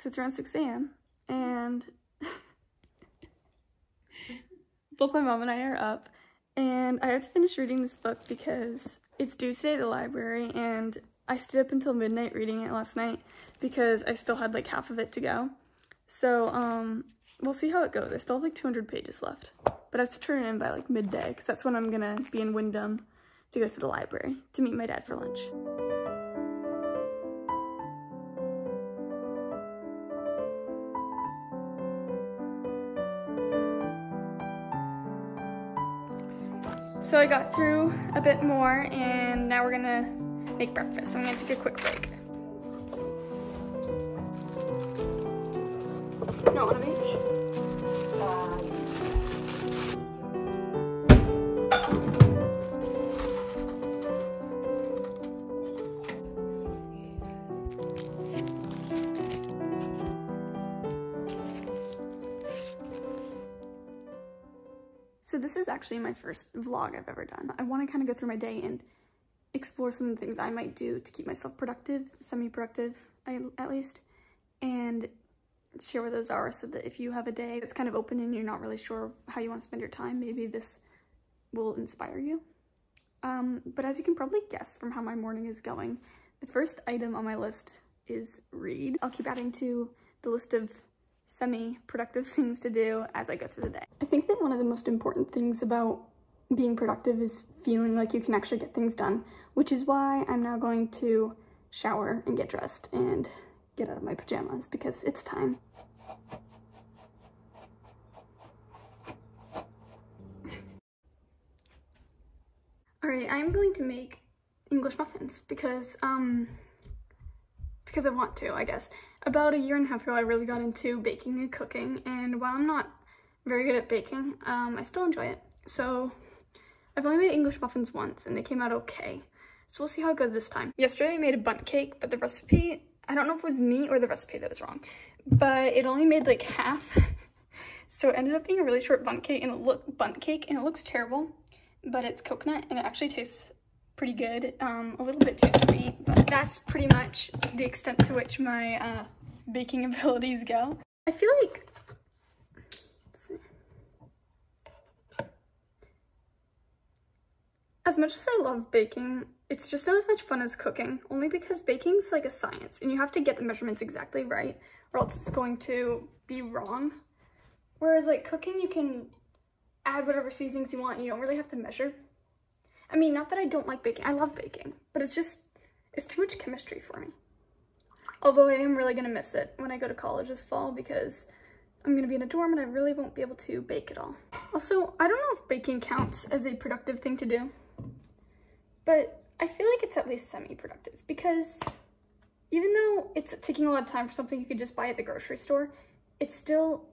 So it's around 6 a.m. and both my mom and I are up, and I have to finish reading this book because it's due today at the library, and I stayed up until midnight reading it last night because I still had like half of it to go. So we'll see how it goes. I still have like 200 pages left, but I have to turn it in by like midday because that's when I'm gonna be in Wyndham to go to the library to meet my dad for lunch. So I got through a bit more, and now we're gonna make breakfast. I'm gonna take a quick break. No, one of each? So this is actually my first vlog I've ever done. I want to kind of go through my day and explore some of the things I might do to keep myself productive, semi-productive at least, and share what those are so that if you have a day that's kind of open and you're not really sure how you want to spend your time, maybe this will inspire you. But as you can probably guess from how my morning is going, the first item on my list is read. I'll keep adding to the list of semi-productive things to do as I go through the day. I think that one of the most important things about being productive is feeling like you can actually get things done, which is why I'm now going to shower and get dressed and get out of my pajamas because it's time. Alright, I'm going to make English muffins because I want to, I guess. About a year and a half ago, I really got into baking and cooking, and while I'm not very good at baking, I still enjoy it. So I've only made English muffins once, and they came out okay. So we'll see how it goes this time. Yesterday I made a bundt cake, but the recipe, I don't know if it was me or the recipe that was wrong, but it only made like half. So it ended up being a really short bundt cake, and it looks terrible, but it's coconut, and it actually tastes pretty good. A little bit too sweet, but that's pretty much the extent to which my baking abilities go. I feel like, let's see. As much as I love baking, it's just not as much fun as cooking, only because baking's like a science and you have to get the measurements exactly right or else it's going to be wrong. Whereas like cooking, you can add whatever seasonings you want and you don't really have to measure. I mean, not that I don't like baking, I love baking, but it's too much chemistry for me. Although I am really gonna miss it when I go to college this fall because I'm gonna be in a dorm and I really won't be able to bake at all. Also, I don't know if baking counts as a productive thing to do, but I feel like it's at least semi-productive because even though it's taking a lot of time for something you could just buy at the grocery store, it's still,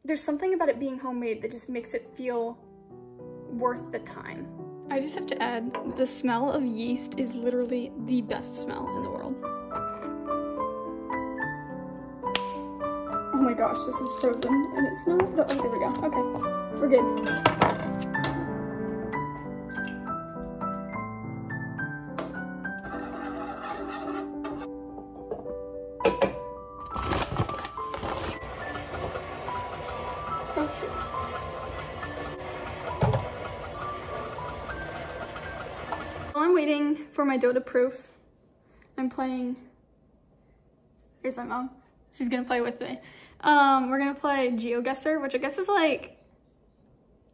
there's something about it being homemade that just makes it feel worth the time. I just have to add, the smell of yeast is literally the best smell in the world. Oh my gosh, this is frozen and it's not, oh, there we go, okay, we're good. Oh shoot. While I'm waiting for my dough to proof, I'm playing, here's my mom, she's gonna play with me. We're gonna play GeoGuessr, which I guess is like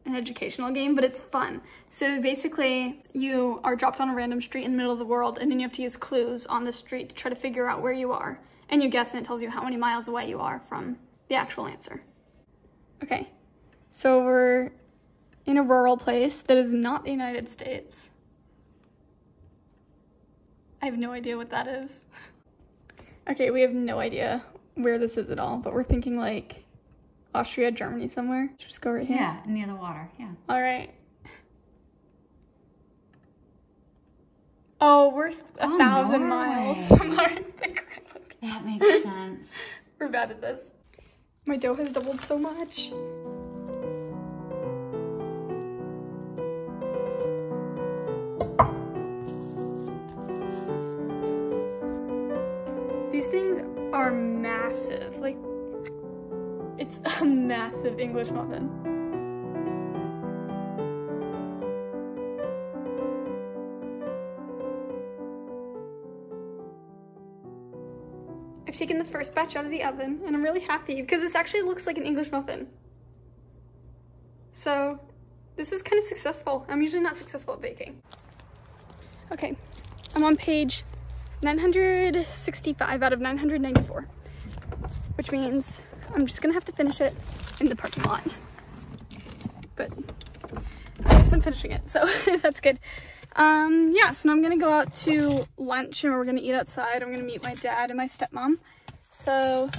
an educational game, but it's fun. So basically, you are dropped on a random street in the middle of the world, and then you have to use clues on the street to try to figure out where you are. And you guess, and it tells you how many miles away you are from the actual answer. Okay, so we're in a rural place that is not the United States. I have no idea what that is. Okay, we have no idea where this is at all, but we're thinking like Austria, Germany somewhere. Just go right here. Yeah, near the water, yeah. All right. Oh, we're 1,000 miles from our location. That makes sense. We're bad at this. My dough has doubled so much. These things are massive. massive. Like, it's a massive English muffin. I've taken the first batch out of the oven and I'm really happy because this actually looks like an English muffin. So this is kind of successful. I'm usually not successful at baking. Okay, I'm on page 965 out of 994, which means I'm just gonna have to finish it in the parking lot. But at least I'm finishing it, so that's good. Yeah, so now I'm gonna go out to lunch and we're gonna eat outside. I'm gonna meet my dad and my stepmom. So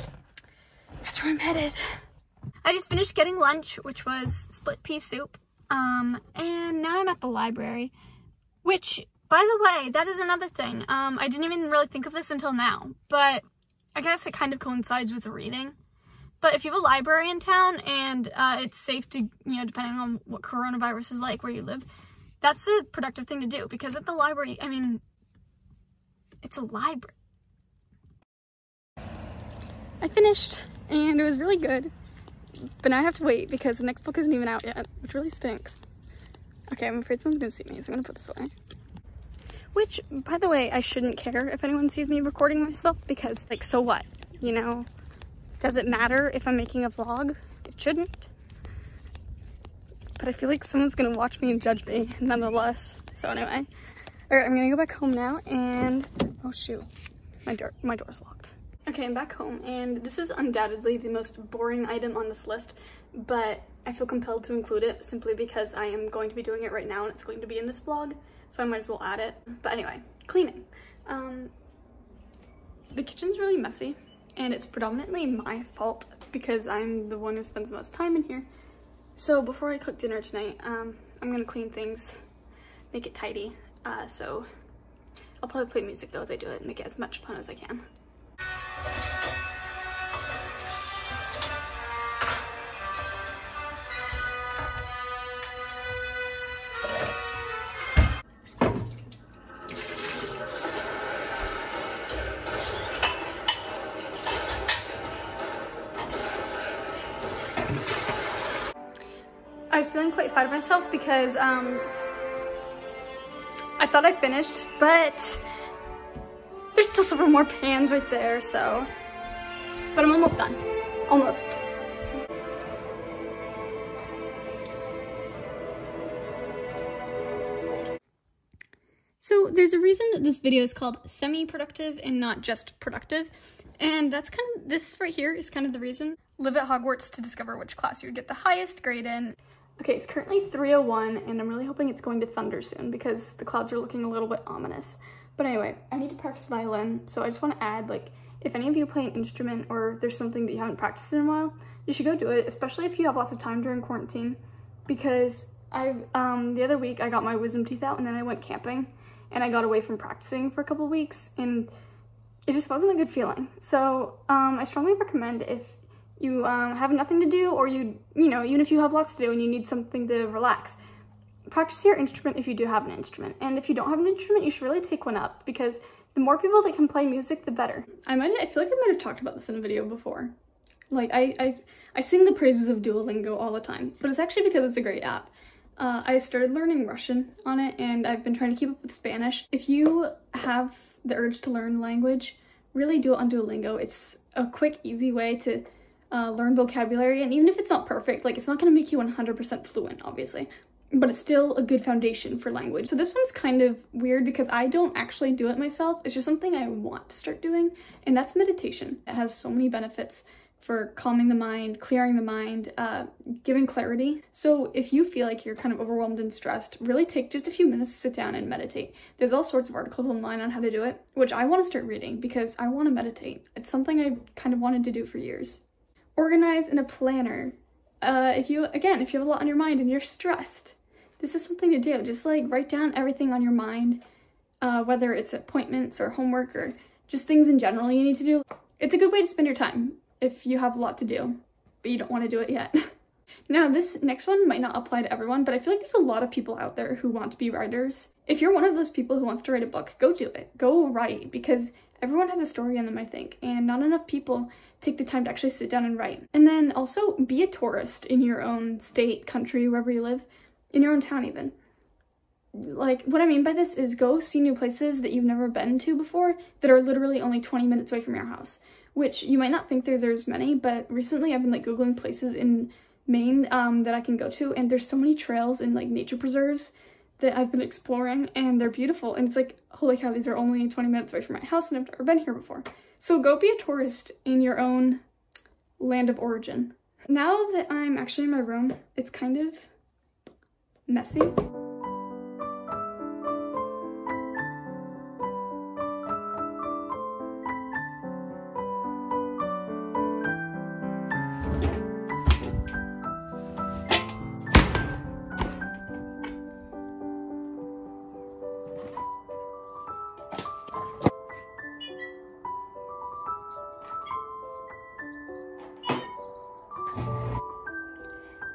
that's where I'm headed. I just finished getting lunch, which was split pea soup. And now I'm at the library, which, by the way, that is another thing. I didn't even really think of this until now, but I guess it kind of coincides with reading. But if you have a library in town and it's safe to, depending on what coronavirus is like where you live, that's a productive thing to do, because at the library, I mean, it's a library. I finished and it was really good, but now I have to wait because the next book isn't even out yet, which really stinks. Okay, I'm afraid someone's gonna see me, so I'm gonna put this away. Which, by the way, I shouldn't care if anyone sees me recording myself because, like, so what? Does it matter if I'm making a vlog? It shouldn't. But I feel like someone's gonna watch me and judge me nonetheless. So anyway, all right, I'm gonna go back home now and, oh shoot, my door's locked. Okay, I'm back home and this is undoubtedly the most boring item on this list, but I feel compelled to include it simply because I am going to be doing it right now and it's going to be in this vlog, so I might as well add it. But anyway, cleaning. The kitchen's really messy and it's predominantly my fault because I'm the one who spends the most time in here. So before I cook dinner tonight, I'm gonna clean things, make it tidy. So I'll probably play music though as I do it and make it as much fun as I can. I was feeling quite proud of myself because I thought I finished, but there's still several more pans right there, so. But I'm almost done. Almost. So there's a reason that this video is called semi-productive and not just productive. And that's kind of, this right here is kind of the reason. Live at Hogwarts to discover which class you would get the highest grade in. Okay, it's currently 3:01 and I'm really hoping it's going to thunder soon because the clouds are looking a little bit ominous. But anyway, I need to practice violin, so I just want to add, like, if any of you play an instrument or there's something that you haven't practiced in a while, you should go do it, especially if you have lots of time during quarantine, because the other week I got my wisdom teeth out and then I went camping and I got away from practicing for a couple weeks and it just wasn't a good feeling. So I strongly recommend, if you have nothing to do, or even if you have lots to do and you need something to relax, practice your instrument if you do have an instrument. And if you don't have an instrument, you should really take one up, because the more people that can play music, the better. I feel like I might have talked about this in a video before. Like, I sing the praises of Duolingo all the time, but it's actually because it's a great app. I started learning Russian on it and I've been trying to keep up with Spanish. If you have the urge to learn language, really do it on Duolingo. It's a quick, easy way to learn vocabulary, and even if it's not perfect, like, it's not going to make you 100% fluent, obviously, but it's still a good foundation for language. So this one's kind of weird because I don't actually do it myself. It's just something I want to start doing, and that's meditation. It has so many benefits for calming the mind, clearing the mind, giving clarity. So if you feel like you're kind of overwhelmed and stressed, really take just a few minutes to sit down and meditate. There's all sorts of articles online on how to do it, which I want to start reading because I want to meditate. It's something I kind of wanted to do for years. Organize in a planner. If you have a lot on your mind and you're stressed, this is something to do. Just like write down everything on your mind, whether it's appointments or homework or just things in general you need to do. It's a good way to spend your time if you have a lot to do, but you don't want to do it yet. Now, this next one might not apply to everyone, but I feel like there's a lot of people out there who want to be writers. If you're one of those people who wants to write a book, go do it. Go write, because Everyone has a story in them, I think, and not enough people take the time to actually sit down and write. And then also be a tourist in your own state, country, wherever you live, in your own town even. Like, what I mean by this is go see new places that you've never been to before that are literally only 20 minutes away from your house, which you might not think there's many, but recently I've been like Googling places in Maine that I can go to, and there's so many trails and like nature preserves that I've been exploring, and they're beautiful, and it's like, holy cow, these are only 20 minutes away from my house and I've never been here before. So go be a tourist in your own land of origin. Now that I'm actually in my room, it's kind of messy.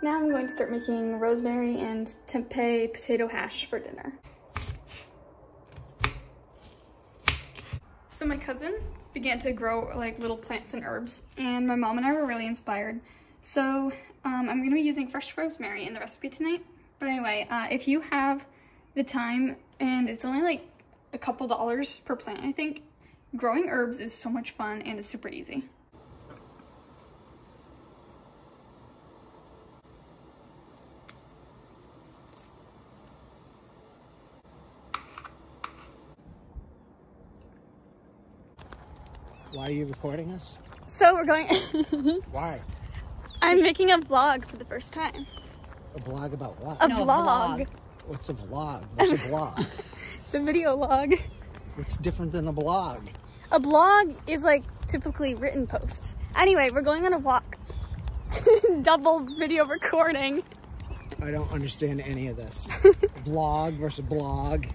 Now I'm going to start making rosemary and tempeh potato hash for dinner. So my cousin began to grow like little plants and herbs, and my mom and I were really inspired. So I'm going to be using fresh rosemary in the recipe tonight. But anyway, if you have the time, and it's only like a couple dollars per plant, I think, growing herbs is so much fun and it's super easy. Why are you recording us? So we're going... Why? I'm making a vlog for the first time. A blog about what? A vlog. What's a vlog? What's a blog? It's a video log. What's different than a blog? A blog is like typically written posts. Anyway, we're going on a walk. Double video recording. I don't understand any of this. Blog versus blog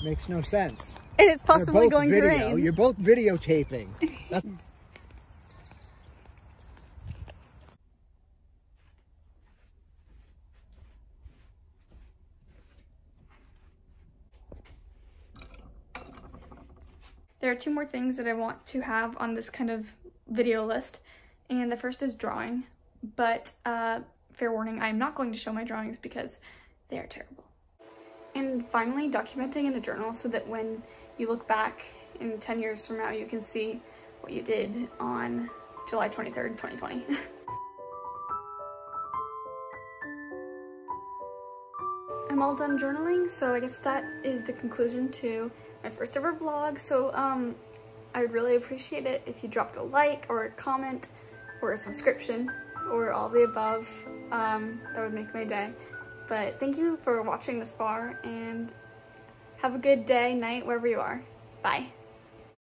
makes no sense. And it's possibly going to video. rain. You're both videotaping. That's There are two more things that I want to have on this kind of video list, and the first is drawing, but fair warning, I'm not going to show my drawings because they are terrible. And finally, documenting in a journal so that when you look back in 10 years from now, you can see what you did on July 23rd, 2020. I'm all done journaling, so I guess that is the conclusion to my first ever vlog. So I would really appreciate it if you dropped a like or a comment or a subscription or all the above. That would make my day. But thank you for watching this far, and have a good day, night, wherever you are. Bye.